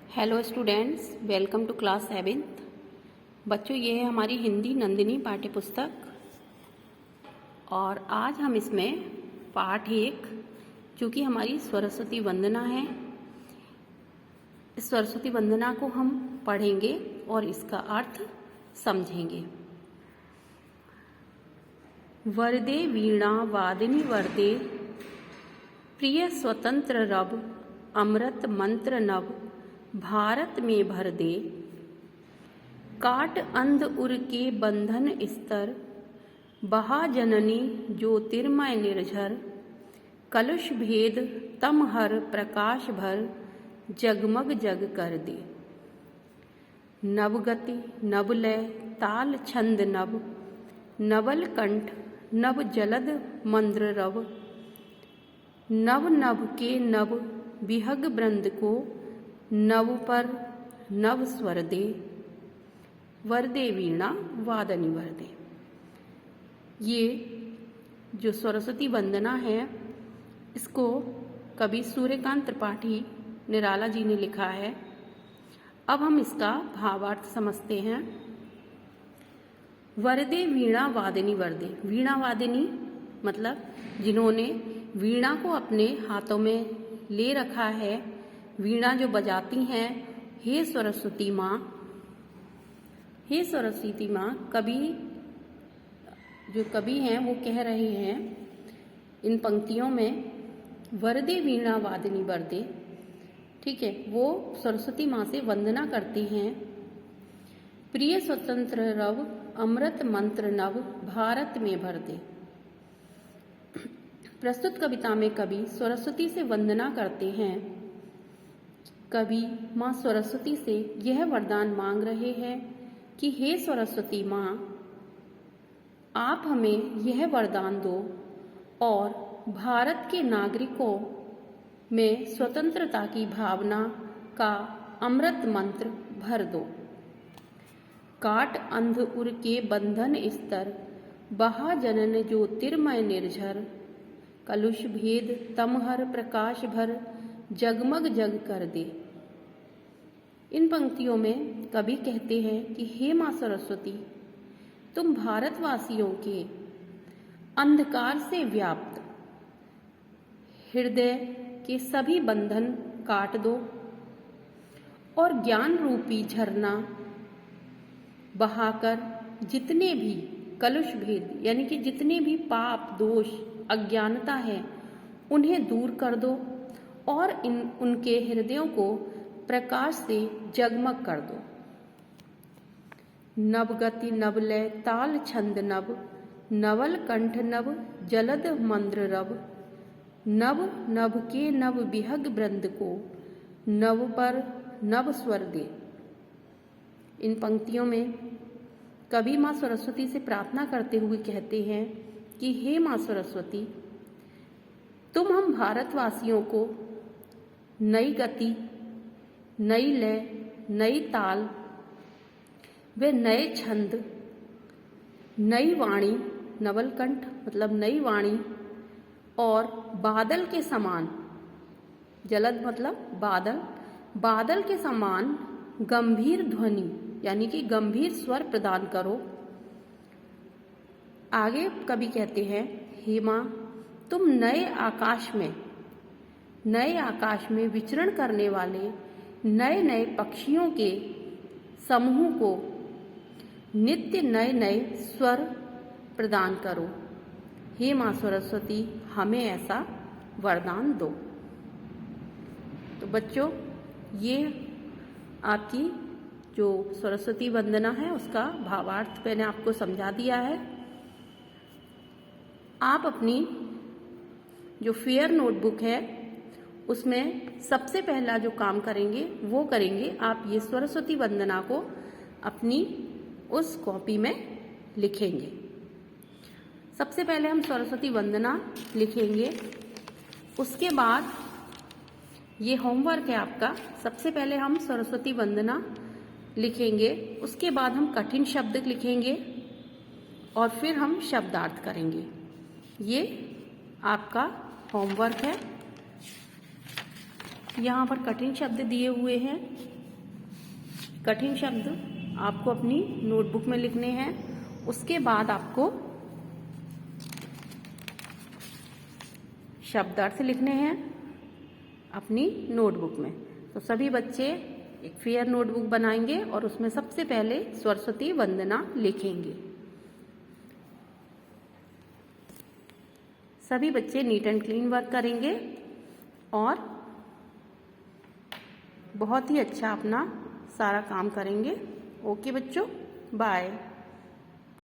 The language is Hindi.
Hello students, welcome to class 7th। बच्चों, ये है हमारी हिंदी नंदिनी पाठ्य पुस्तक और आज हम इसमें पाठ 1 जो कि हमारी सरस्वती वंदना है, इस सरस्वती वंदना को हम पढ़ेंगे और इसका अर्थ समझेंगे। वरदे वीणा वादिनी वरदे, प्रिय स्वतंत्र रब, अमृत मंत्र नभ, भारत में भर दे। काट अंध उर के बंधन स्तर, बहा जननी ज्योतिर्मय निर्झर। कलुष भेद तम हर प्रकाश भर, जगमग जग कर दे। नव गति नव लय ताल छंद नव, नवल कंठ नव जलद मंद्र रव। नव नभ के नव विहग वृंद को, नव पर नव स्वर दे। वरदे वीणा वादनी वरदे। ये जो सरस्वती वंदना है, इसको कवि सूर्यकांत त्रिपाठी निराला जी ने लिखा है। अब हम इसका भावार्थ समझते हैं। वरदे वीणा वादिनी वरदे। वीणा वादिनी मतलब जिन्होंने वीणा को अपने हाथों में ले रखा है, वीणा जो बजाती हैं। हे सरस्वती माँ, हे सरस्वती माँ। जो कवि हैं वो कह रहे हैं इन पंक्तियों में, वरदे वीणा वादिनी वरदे। ठीक है, वो सरस्वती माँ से वंदना करती हैं। प्रिय स्वतंत्र रव, अमृत मंत्र नव, भारत में भर दे। प्रस्तुत कविता में कवि सरस्वती से वंदना करते हैं। कवि माँ सरस्वती से यह वरदान मांग रहे हैं कि हे सरस्वती माँ, आप हमें यह वरदान दो और भारत के नागरिकों में स्वतंत्रता की भावना का अमृत मंत्र भर दो। काट अंध उर के बंधन स्तर, बहा जनन ज्योतिर्मय निर्झर। कलुष भेद तमहर प्रकाश भर, जगमग जग कर दे। इन पंक्तियों में कवि कहते हैं कि हे माँ सरस्वती, तुम भारतवासियों के अंधकार से व्याप्त हृदय के सभी बंधन काट दो और ज्ञान रूपी झरना बहाकर जितने भी कलुष भेद यानी कि जितने भी पाप दोष अज्ञानता है उन्हें दूर कर दो और उनके हृदयों को प्रकाश से जगमग कर दो। नव गति नव लय ताल छंद नव, नवल कंठ नव जलद मंद्र रव। नव नभ के नव विहग वृंद को, नव पर नव स्वर दे। इन पंक्तियों में कवि माँ सरस्वती से प्रार्थना करते हुए कहते हैं कि हे माँ सरस्वती, तुम हम भारतवासियों को नई गति, नई लय, नई ताल व नए छंद, नई वाणी, नवलकंठ मतलब नई वाणी, और बादल के समान, जलद मतलब बादल, बादल के समान गंभीर ध्वनि यानी कि गंभीर स्वर प्रदान करो। आगे कवि कहते हैं, हे माँ, तुम नए आकाश में विचरण करने वाले नए नए पक्षियों के समूह को नित्य नए नए स्वर प्रदान करो। हे माँ सरस्वती, हमें ऐसा वरदान दो। तो बच्चों, ये आपकी जो सरस्वती वंदना है उसका भावार्थ मैंने आपको समझा दिया है। आप अपनी जो फेयर नोटबुक है उसमें सबसे पहला जो काम करेंगे वो करेंगे, आप ये सरस्वती वंदना को अपनी उस कॉपी में लिखेंगे। सबसे पहले हम सरस्वती वंदना लिखेंगे, उसके बाद ये होमवर्क है आपका। सबसे पहले हम सरस्वती वंदना लिखेंगे, उसके बाद हम कठिन शब्द लिखेंगे और फिर हम शब्दार्थ करेंगे। ये आपका होमवर्क है। यहाँ पर कठिन शब्द दिए हुए हैं, कठिन शब्द आपको अपनी नोटबुक में लिखने हैं। उसके बाद आपको शब्दार्थ लिखने हैं अपनी नोटबुक में। तो सभी बच्चे एक फेयर नोटबुक बनाएंगे और उसमें सबसे पहले सरस्वती वंदना लिखेंगे। सभी बच्चे नीट एंड क्लीन वर्क करेंगे और बहुत ही अच्छा अपना सारा काम करेंगे। ओके बच्चों, बाय।